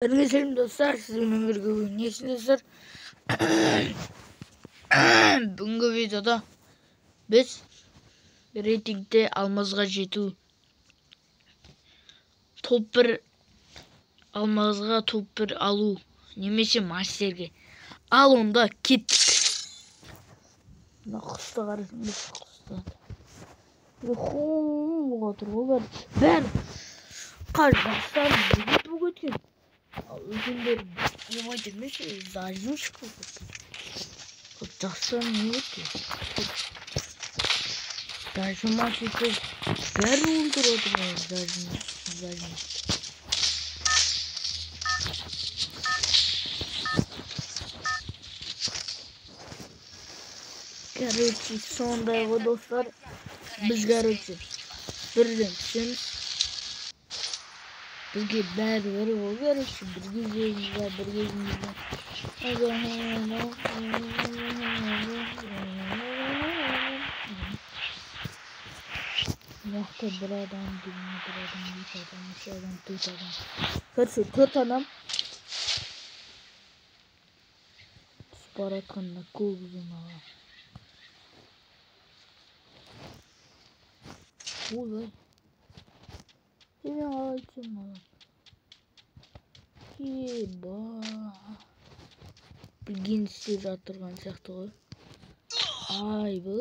Selam dostlar, sizinle birlikte oynayacağız dostlar. Bugünkü videoda biz reytingde almazga жету топ 1 алмазға топ 1 алу немесе мастерге ал онда кеттік. Мына құсты қарасаңыз, құсты отыр ғой бәрі қазақстан болып өткен. Ал өзендер не айтып емес, зажимшка қазақстан не өтті? Зажима сөйтіп бәрі өлтіріп отыр зажим. Короче, сондай ғой достар. Біз короче бірден түсеміз. Бізге бәрі ғой короче, бірге жейміз. Мықты бір адам, үш адам, төрт адам. Короче, 4 адам түсіп бара жатқанда көк зонаға. Ой, я айтсам еба білген істеп жатырған сияқты ғой. Айбы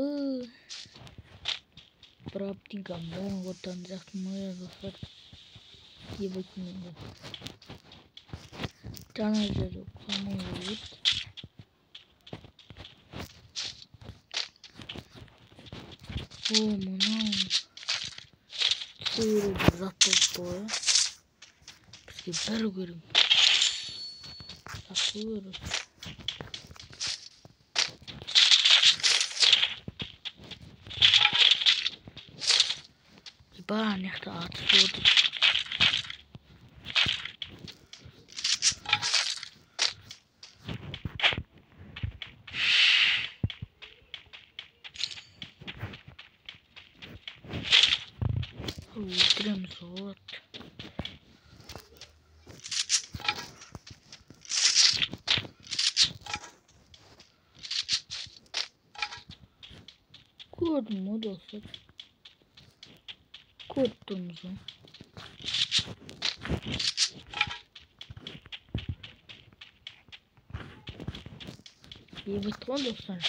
Праптинка мон готан сияқты моя достар. Ебать менде жаңа жері қамай өт. О, мынау түсірі бір зат болып қой. Бізге бәрі керек. Жақсы көріп. Еба, неқті атып отыр. Өлтіреміз от. Көрдім ғой достар. Көріп тұрмыз ғой. Ебет ғой достар.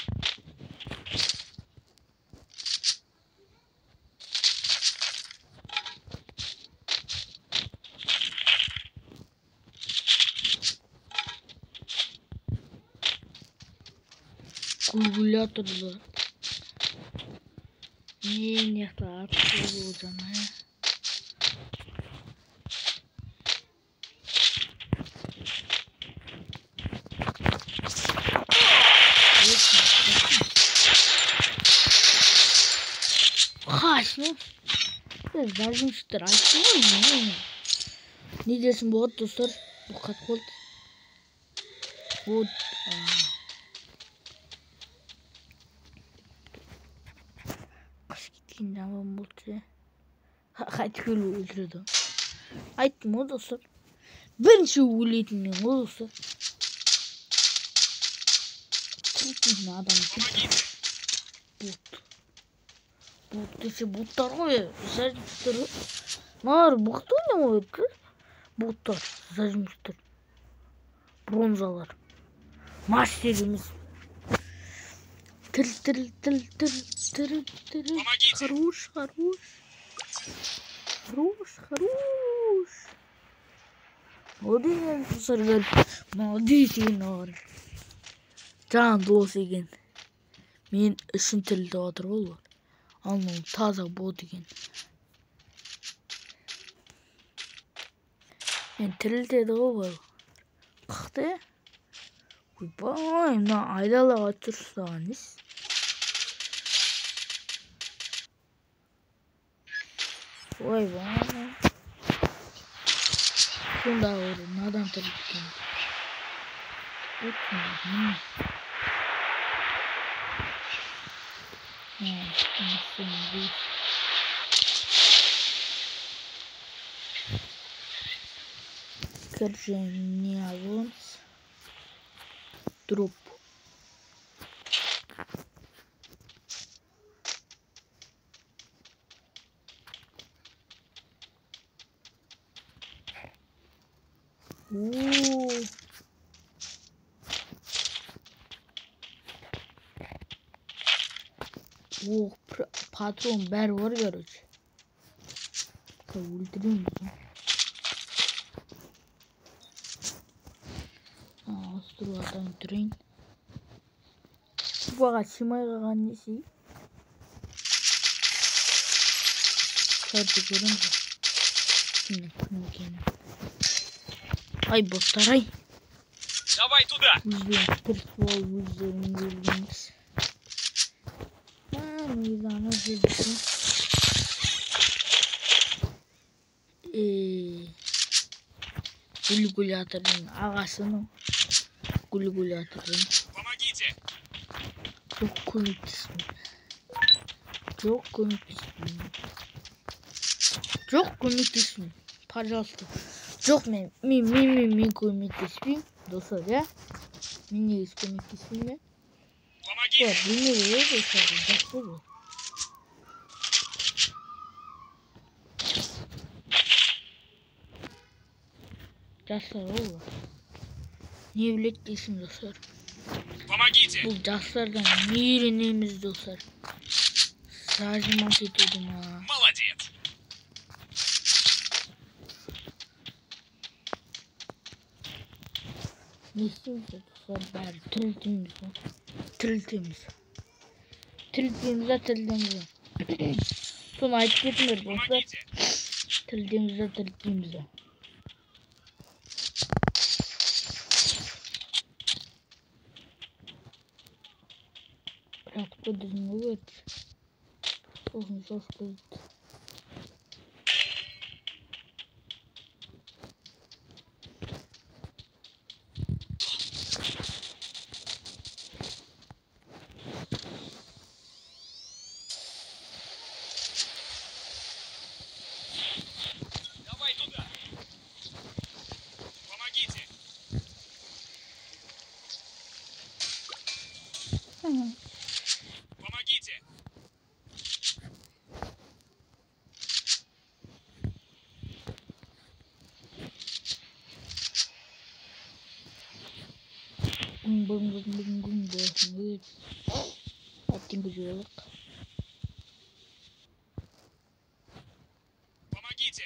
Калькуляторды не атып жаңа. Қашны зажимшықтар айтты ғой. Не десін болады достар? Бұл қатып қалды. Вот. Жаман болды. Қайтып келу өлтіреді. Айттым ғой достар. Бірінші өлетінмен ғой достар. Тіркейтін адам келді. Бот десе боттар ғой. Зажимшықтар ғой. Нар бұқты ойнамай өтті. Боттар, зажимшықтар. Бронзалар. Мастеріміз. Тыл. Хорош. Молодец, саргал. Молодец екен. Жан дос екен. Мен үшін тілді отыр ғой. Ал ол таза бот екен. Мен тілдеді ғой. Қақты? Ойбай, мына айдалаға тұрсаған ес. Ойбай. Сонда ұры, надан тірілткен. Өттің. Скоржениалонс. Дроп. О, patron ber var короче. Öldüreyim bunu. Astrolardan öldüreyim. Bu baga şimay annesi. Sadece görünce. Şimdi kendine. Ay botlar ay. Давай туда! Yüzüyorum. Tırsval yüzüyorum. Meydanı öldürdüm. Gulgulator'un ağasını Gulgulator'un Помогите! çok komik ismi. Çok komik ismi. Çok komik ismi. Пожалуйста. Çok mi komik ismi. Dostlar ya. Mini komik ismi. Помогите! Ya bilmiyorum dostlar. Dostlar. Dostlar olur. Niye bileklisin dostlar? Помогите! Bu dostlardan mirinimiz dostlar. Sadece mahvediyordum ha. Молодец! Ne istiyorsa dostlar bari tırtımıza. Tırtımıza. Son ayet gitmiyor dostlar. Помогите! Tırtımıza. Откуда знает? Должен сказать. Давай туда! Помогите! Помогите! Bum. Attım güzel. Помогите!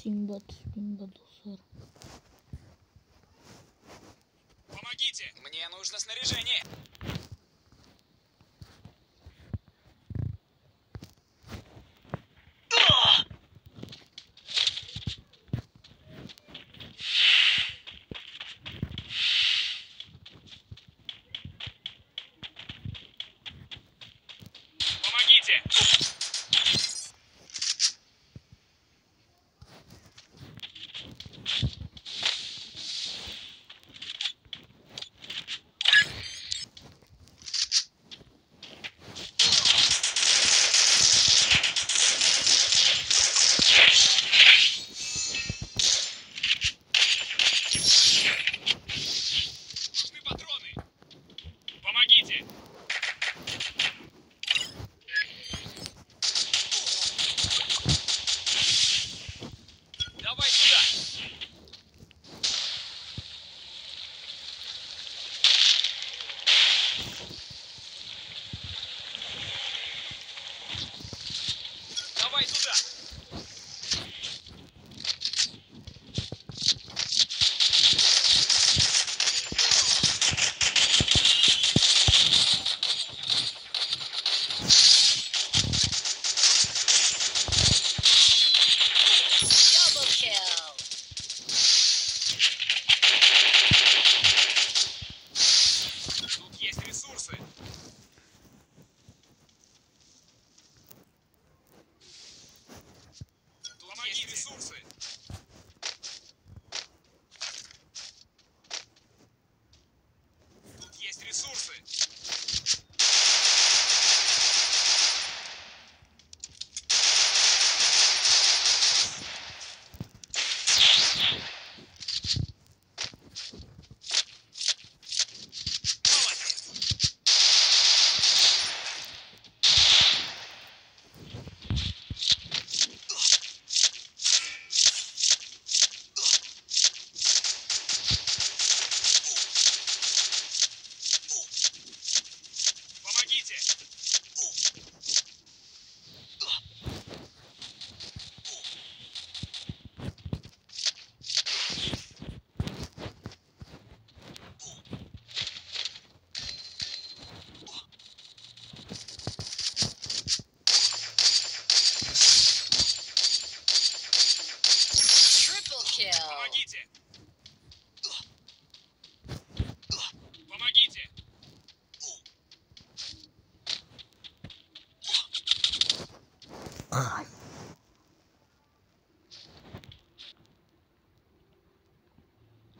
Simba dostlar. Помогите! Мне нужно снаряжение! Помогите!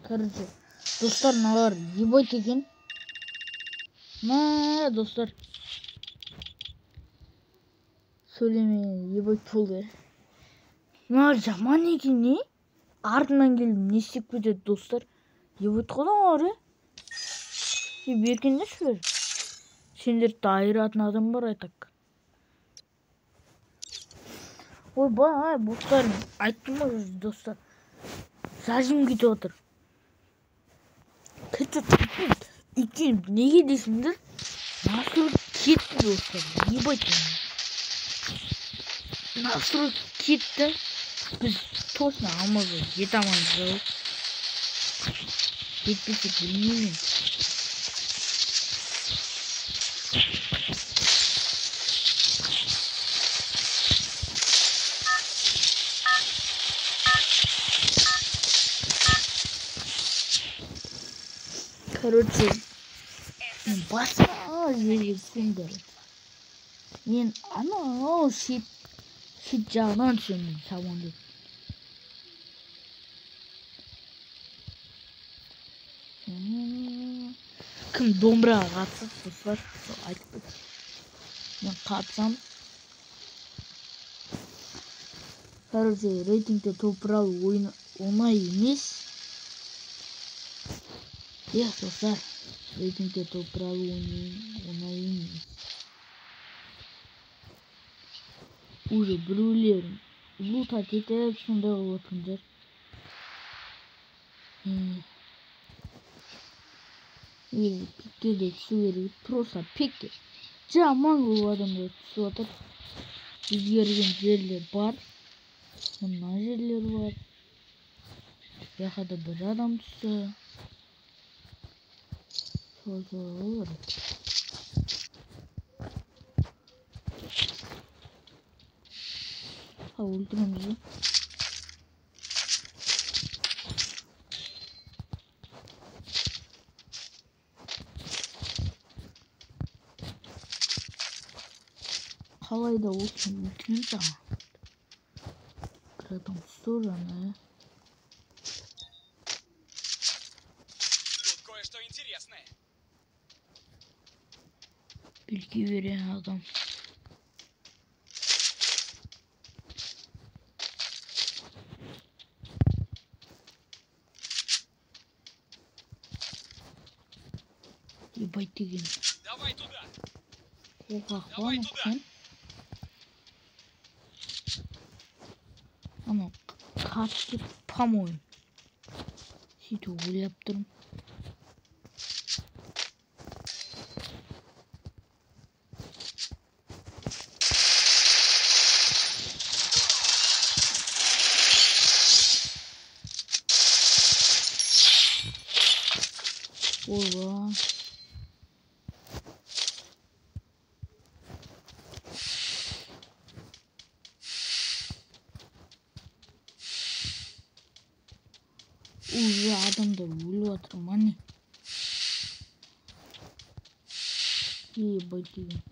Короче, dostlar ne var? Ебать ekin. Ne dostlar? Söylemeyin. Ебать oldu. Ne jаман ekin ne? Ardından geldim. Ne isteyip gidеді dostlar? Ебать қолан var ya. Берген не шүр? Сендерді айыратын адам бар айтак. Ойбай, достарым. Айттым ғой достар. Жажым кетіп отыр. Екен неге дейсіңдер? Насыр кетті достар. Ебать. Насыр кетті. Біз точно алмазы жете алмаймыз ғой. Жетпесек білмеймін. Короче, басқа жерге түсіңдер. Мен анау шет жағынан түсемін шабонды. Кім домбыраға қатысып достар, айтып кетті. Мен қатысам. Короче, рейтингте топыралы ойын оңай емес. Достар, рейтингте топыралы ойын оңай емес. Уже біреулер лутат етіп сондай отындар. Пикке түсу керек. Просто пикке. Жаман көп адамдар түсіп отыр. Өзгерген жерлер бар. Мына жерлер бар. Яқада бір адам түсті. Olur. Ha öldürümüzü. Қалайда olsun үлкен жаңа. Крадом стороны. Тут кое-что интересное. Bilgi veren adam. Ебать деген. Давай туда. Давай туда. Ана қатты помойын. Сөйтіп ойлап тұрмын. Ola. Уже адамдар өліп жатыр мане. Ебать деген.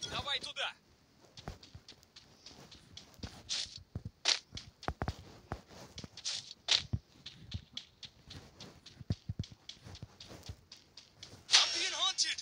Давай туда. I'm being haunted.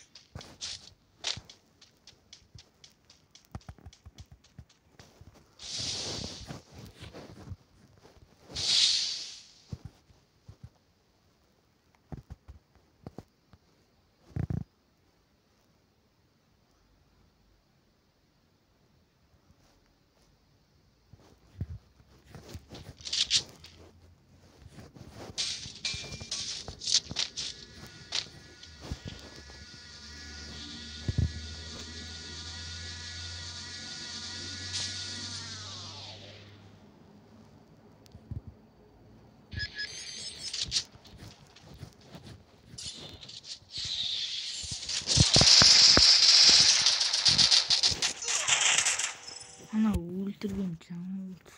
Ана өлтірген жаңа болды.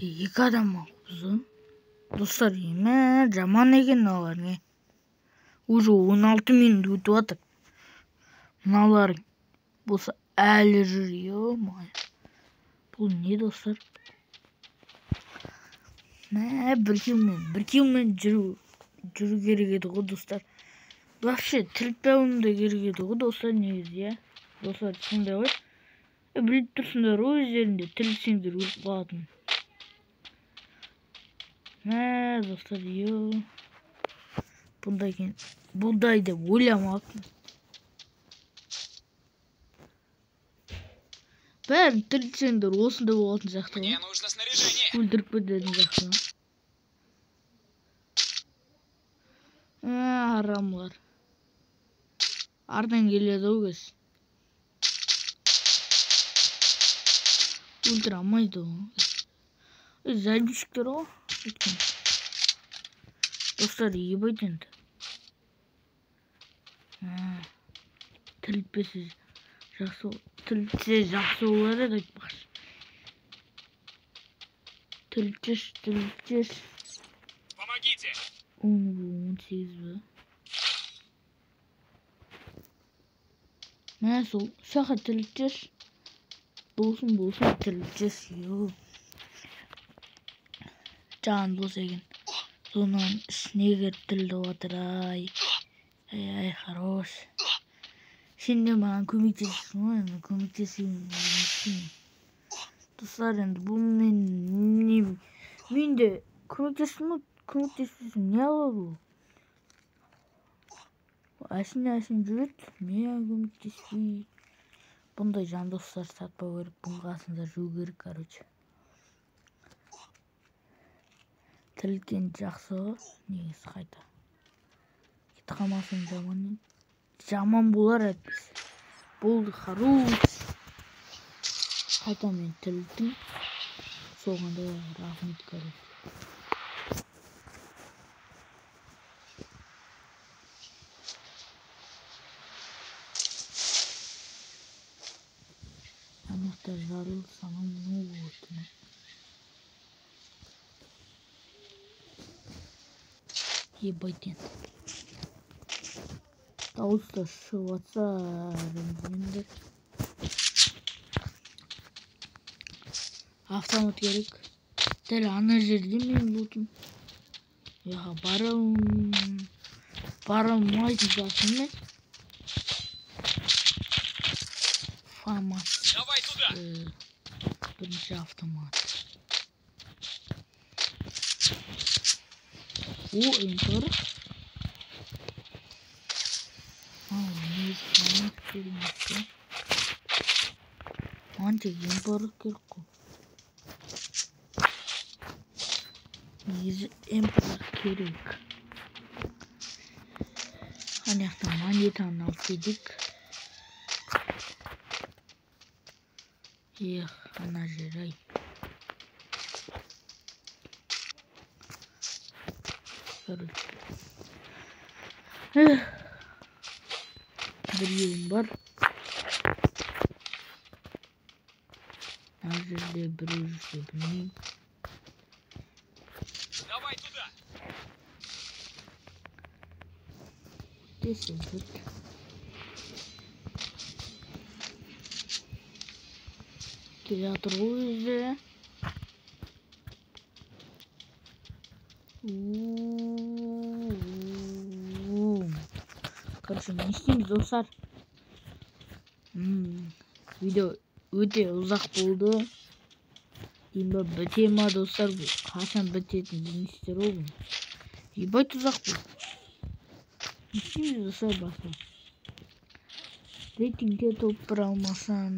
Екі адам алыппыз. Достар, еме жаман екен мыналар не. Уже 16 минут өтіп жатыр. Мыналар болса әлі жүр, ё-май. Бұл не достар? Бір килмен жүру керек еді ғой достар. Вообще тірілтпеуім де керек еді ғой достар, негізі, иә. Достар, түсіңдер ғой. Біліп тұрсыңдар ғой, өздерінде тірілсеңдер өліп қалатын. Достар, ё. Бұндай деп ойламаппын. Бәрін тірілсеңдер осында болатын сияқты ғой. Мне нужно снаряжение. Өлтіріп кететін сияқты ғой. Арамлар. Ардан келеді ау кез. Өлтіре алмайды ғой. Зәлбішіктер ғой. Достар, ебайды енді. Тірілтпесе жақсы олар еді айтпақшы. Тірілтшеш. Помогите. 18 бі. Сол шақа тірілтшеш. Болсын тірілтшеш. Жан болса екен. Сонан ішіне кіріп тірілді отыр, ай. Ай, хорош. Сен де маған көмектесің ғой, көмектесейін. Достар, енді бұл мен де көмектесесің, не алады бұл? Әсін жүрет, мен көмектеспей. Бұндай жан достар сатпау керек, бұның қасында жүру керек, короче. Тірілткен жақсы ғой, негізі қайта. Кеті қалмасын жаман болар әйтпесе. Болды, хорош. Қайта мен тірілттім. Соғанда рахмет, короче. Анақта жарылып санам не болды. Ебать енді. Дауыста шығып атса ренжімеңдер. Автомат керек. Дәл ана жерде мен болдым. Яға барылмайтын жасым мен. Фамас. Давай туда. Бірінші автомат. Enter. Антиген барып керек қой. Негізі эмпорт керек. Анаяқта монетаны алып келдік. Ана жер ай. Bir yerim var. Nerede bir bilmeyeyim. Давай туда. This is it. Kreatör o yüzden. Короче, не істейміз достар. Видео өте ұзақ болды. Енді біте ма достар, бұл қашан бітетін білмейсіздер ғой бұл. Ебать ұзақ бұл. Не істейміз достар басқа. Рейтингке топ бір алмасан.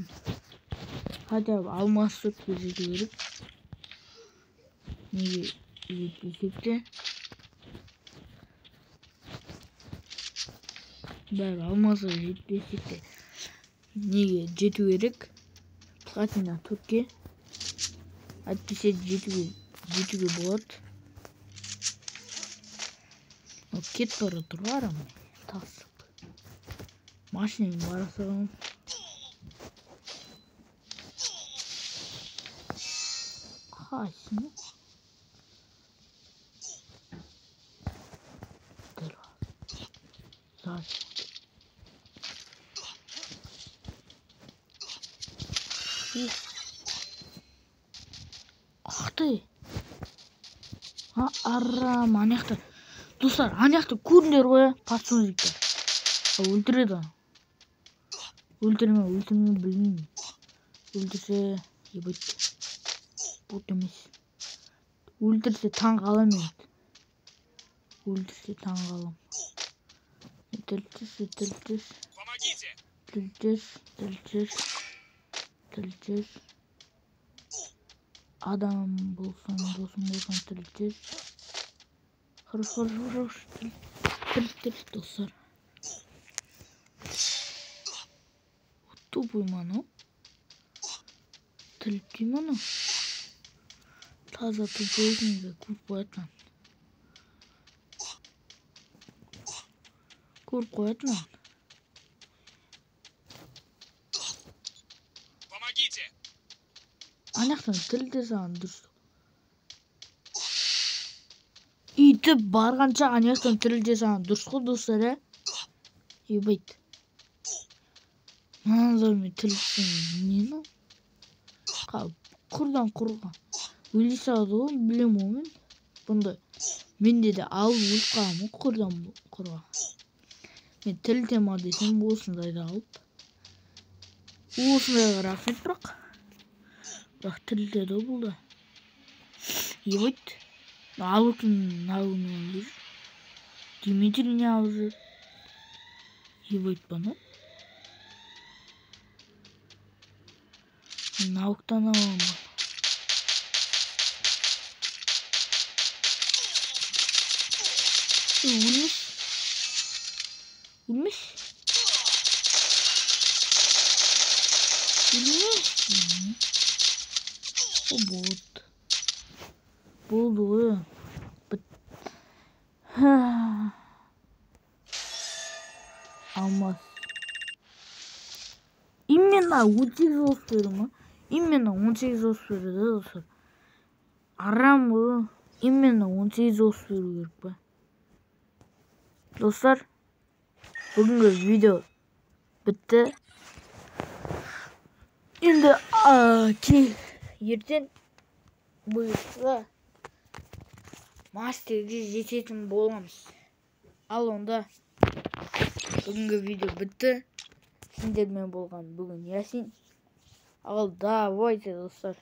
Хотя алмас сотқа жету керек. Неге жетпесек те. Бәрі алмаса жетпесек те. Неге жету керек. Платина 4-ке. Әйтпесе жетуге болады. Кет бара тұрар ама. Тасып. Машинамен бара саламын. Қайсыны? Ахты. Арам, анаяқта. Достар, анаяқта көрдіңдер ғой, подсолнечниктер. Өлтіреді. Өлтірме білмеймін. Өлтірсе, ебать. Бот емес. Өлтірсе таң қалам еді. Өлтірсе таң қалам. Тілтіш. Помогите! Тілтіш. Адам болсаң, досың болсаң тілтіш. Хорош. Тілтіш, достар. Тупой мана. Тілтей мана. Таза тупойсың да көріп қоятын. Помогите! Анаяқтан тілде саған дұрыс. Үйтіп барғанша анаяқтан тілде саған дұрыс қой, достар, ә? Ебайт. Мынандармен тілдесің, нені? Құрдан құрға. Өлі сағады ғой, білем омен. Бұнда менде де алып өліп қаламын, құрдан құрға. Мен тілдема десем, осындайды алып. Осындайға рахмет бірақ. Бірақ тілдеді бұл да. Ебайт. Алытын нағымен жүр. Димитр не алып жүр. Ебайт бана. Науктан аламын ба. Өлмеш. О, болды ғой. Алмаз. Именно 18 olsun diyorum. Именно 18 olsun diyordu dostlar. Aram bu. Именно 18 olsun diyor be. Dostlar, bugünkü video bitti. Şimdi ертең бұйырса мастерге жететін боламыз. Ал онда бүгінгі видео бітті. Сендермен болған бүгін Ясин. Ал давайте, достар.